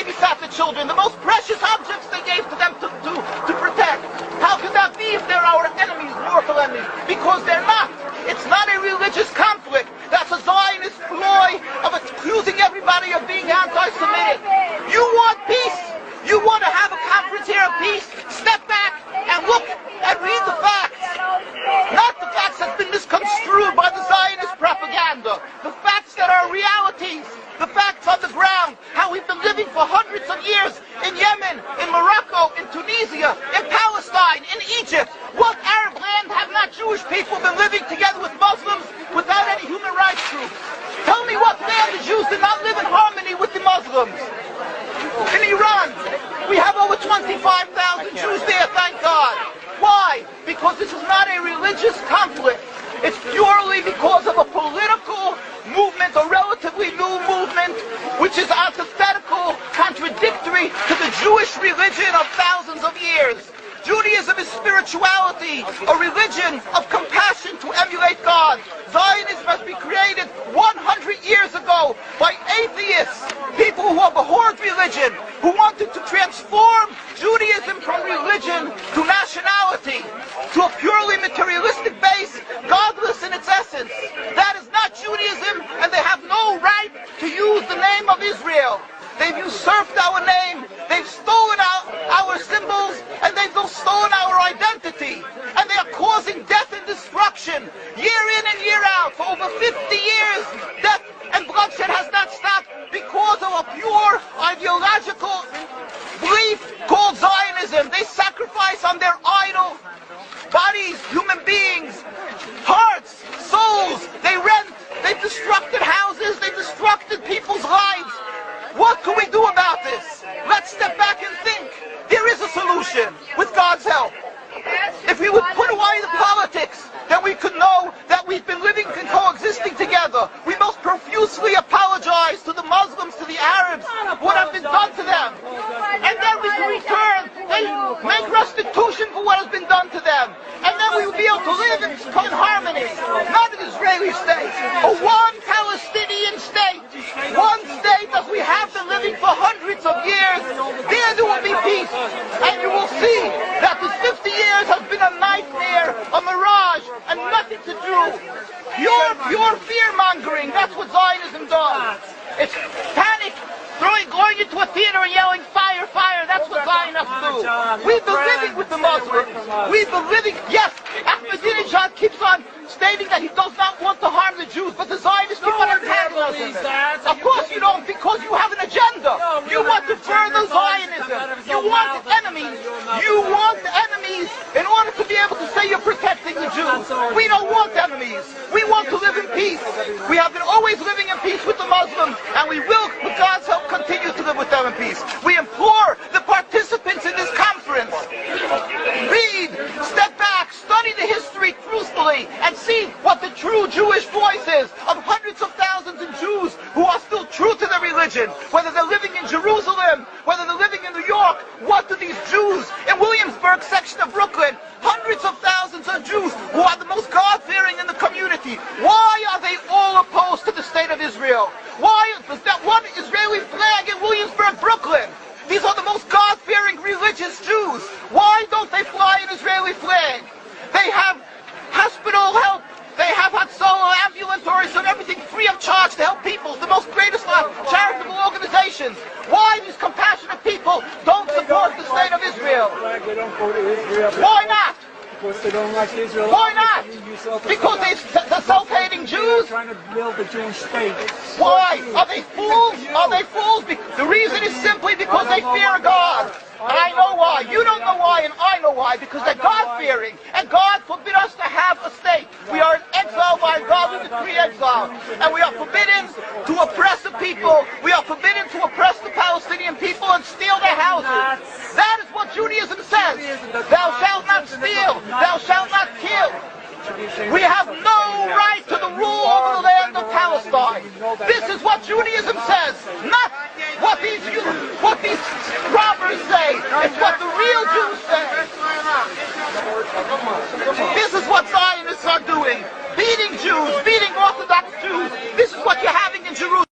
babysat the children, the most precious objects they gave to them to protect. How could that be if they're our enemies, mortal enemies? Because they're not. It's not a religious conflict. That's a Zionist ploy of accusing everybody of being anti-Semitic. You want peace? You want to have a conference here of peace? Step back and look and read the facts. Not the facts that's been misconstrued by the Zionist propaganda. The facts that are realities. The facts on the ground. How we've been living for hundreds of years in Yemen, in Morocco, in Tunisia, in Palestine, in Egypt. What Arab land have not Jewish people been living together with Muslims without any human rights groups? Tell me what land the Jews did not live in harmony with the Muslims. In Iran, we have over 25,000 Jews there, thank God. Why? Because this is not a religious conflict. It's purely because of a political movement, a relatively new movement, which is antithetical, contradictory to the Jewish religion of thousands of years. Judaism is spirituality, a religion of compassion to emulate God. Zionism must be created 100 years ago by atheists, people who abhorred religion, who wanted to transform Judaism from religion to nationality, to a purely materialistic base, godless in its essence. That is not Judaism, and they have no right to use the name of Israel. They've usurped our name, they've stolen our symbols, and they've stolen our identity. And they are causing death and destruction, year in and year out. For over 50 years, death and bloodshed has not stopped because of a pure ideological belief called Zionism. They sacrifice on their idol bodies, human beings, hearts, souls. They rent, they've destructed houses, they've destructed people's lives. What can we do about this? Let's step back and think. There is a solution with God's help. If we would put away the politics, then we could know that we've been living and coexisting together. We most profusely apologize to the Muslims, to the Arabs, what has been done to them. And then we can return, they make restitution for what has been done to them. And then we will be able to live in harmony. Not an Israeli state, a one Palestinian state. One state as we have been living for hundreds of years. There will be peace. And you will see that this 50 years has been a nightmare, a mirage, and nothing to do. Pure fear-mongering, that's what Zionism does. It's panic, going into a theater and yelling, fire, fire, that's what Zionists do. We've been living with the Muslims. We've been living, yes, Ahmadinejad keeps on stating that he does not want to harm the Jews, but the Zionists keep on antagonizing them. Of course you don't, because you have an agenda. You want to further Zionism. You want enemies. You want enemies in order to be able to say you're protecting the Jews. We don't want enemies. We want to live in peace. We have been always living in peace with the Muslims, and we will, with God's help, continue to live with them in peace. We implore the participants in this conference, read, step back, study the history truthfully, and see what the true Jewish voice is of hundreds of thousands of Jews who are still true to their religion, whether they're living in Jerusalem, whether they're living in New York. What do these Jews in Williamsburg section of Brooklyn, hundreds of thousands of Jews who are the most God-fearing in the community, why are they all opposed to the state of Israel? Why is that one Israeli flag in Williamsburg, Brooklyn? These are the most God-fearing religious Jews. Why don't they fly an Israeli flag? They have hospital help. They have solo ambulatories and everything free of charge to help people. The most greatest charitable organizations. Why these compassionate people don't support the state of Israel? They don't go to Israel. Why not? Because they don't like Israel. Why not? Because they're self-hating Jews? They're trying to build a Jewish state. Why? Are they fools? Are they fools? The reason is simply because they fear God. And I know why. You don't know why, and I know why. Because they're God-fearing. And God forbid us to have a state. We are in exile by God. We decree exile. And we are forbidden to oppress the people. We are forbidden to oppress the Palestinian people and steal their houses. That is what Judaism says. Thou shalt not steal. Thou shalt not kill. We have no right to the rule over the land of Palestine. This is what Judaism says, not what these robbers say. It's what the real Jews say. This is what Zionists are doing. Beating Jews, beating Orthodox